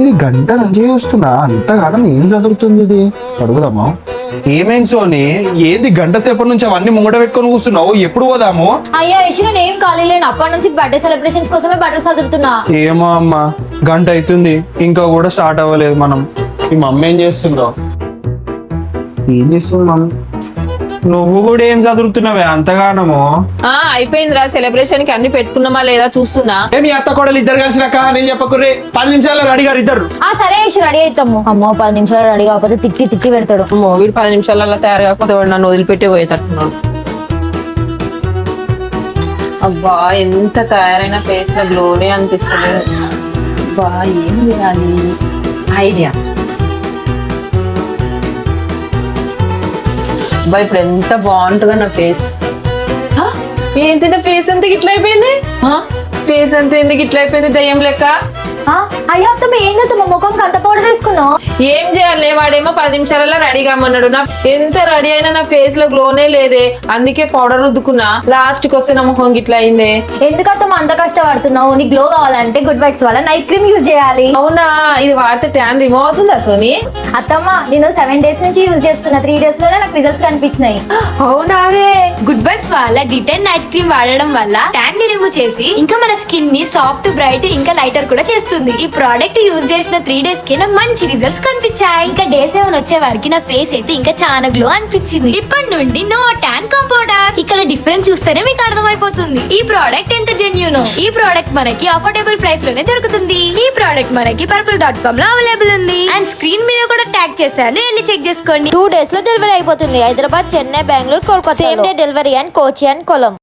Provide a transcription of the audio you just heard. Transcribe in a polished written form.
ఇది గంట నుంచి చూస్తున్నా అంతగానం ఏం చదువుతుంది ఇది అడుగుదామా? ఏమేం సోని, ఏంది గంట సేపటి నుంచి అవన్నీ ముంగట పెట్టుకొని కూర్చున్నావు? ఎప్పుడు పోదాము? అయ్యా యశు నేను ఏం ఖాళీ లేను, అప్పటి నుంచి బర్త్డే సెలబ్రేషన్స్ కోసమే బట్టలు చదువుతున్నా. ఏమో అమ్మా, గంట అవుతుంది ఇంకా కూడా స్టార్ట్ అవ్వలేదు. మనం ఈ మమ్మీ ఏం చేస్తుందో? ఏం చేస్తున్నాం? నువ్వు కూడా ఏం చదువుతున్నావే అంతగానము? అయిపోయిందిరా, సెలబ్రేషన్ కి అన్ని పెట్టుకున్నామా లేదా చూస్తున్నా. మీ అత్త కోడలు ఇద్దరు కలిసినాక నేను చెప్పకుర్రే, 10 నిమిషాల్లో రెడీ గారు ఇద్దరు. సరే యశు రెడీ అవుతాము. అమ్మో 10 నిమిషాలు రెడీ కాకపోతే తిట్టి తిట్టి పెడతాడు. వీడు 10 నిమిషాలలో తయారు కాకపోతే వాడు నన్ను వదిలిపెట్టి పోయేటట్టున్నాడు. అబ్బా ఎంత తయారైన ఫేస్ లో గ్లోనే అనిపిస్తుంది. అబ్బా ఏం చేయాలి? ఐడియా. అబ్బా ఇప్పుడు ఎంత బాగుంటుందో నా ఫేస్. ఏంటి నా ఫేస్ అంతా ఇట్లా అయిపోయింది? ఫేస్ అంతా ఎందుకు ఇట్లా అయిపోయింది దయ్యం లెక్క? అయ్యో అత్తమ్మ ఏం చేస్తామా ముఖంకి అంత పౌడర్ వేసుకున్నావు? ఏం చేయాలి? వాడేమో 10 నిమిషాలలో రెడీ కామన్నాడు. నా ఎంత రెడీ అయినా నా ఫేస్ లో గ్లోనే లేదే, అందుకే పౌడర్ రుద్దుకున్నా. లాస్ట్ కి వస్తే నా ముఖం ఇట్లా అయిందే. ఎందుకత్తమ్మ అంత కష్టపడుతున్నావు? నీ గ్లో కావాలంటే గుడ్ వైబ్స్ వల్ల నైట్ క్రీమ్ యూజ్ చేయాలి. అవునా? ఇది వాడితే ట్యాన్ రిమూవ్ అవుతుందా సోని? అత్తమ్మ నేను 7 డేస్ నుంచి యూజ్ చేస్తున్నా, 3 డేస్ లోనే నాకు రిజల్ట్స్ కనిపించినాయి. అవునావే? గుడ్ వైబ్స్ వాళ్ళ డిటైన్ నైట్ క్రీమ్ వాడడం వల్ల ట్యాన్ ని రిమూవ్ చేసి ఇంకా మన స్కిన్ ని సాఫ్ట్, బ్రైట్, ఇంకా లైటర్ కూడా చేస్తుంది. ఈ ప్రోడక్ట్ యూజ్ చేసిన 3 డేస్ కి నాకు మంచి రిజల్ట్స్ కనిపించాయి. ఇంకా డే 7 వచ్చే వరకు నా ఫేస్ అయితే ఇంకా చాలా గ్లో అనిపించింది. ఇప్పటి నుండి నో ట్యాన్ కంపౌడర్. ఇక్కడ డిఫరెన్స్ చూస్తేనే మీకు అర్థమైపోతుంది ఈ ప్రోడక్ట్ ఎంత జెన్యూనో. ఈ ప్రోడక్ట్ మనకి అఫోర్డబుల్ ప్రైస్ లోనే దొరుకుతుంది. ఈ ప్రోడక్ట్ మనకి purple.com లో అవైలబుల్ ఉంది. అండ్ స్క్రీన్ మీద కూడా ట్యాగ్ చేశాను, వెళ్ళి చెక్ చేసుకోండి. 2 డేస్ లో డెలివరీ అయిపోతుంది. Hyderabad, Chennai, Bengaluru, Kolkata. Same day delivery and Kochi and Kollam.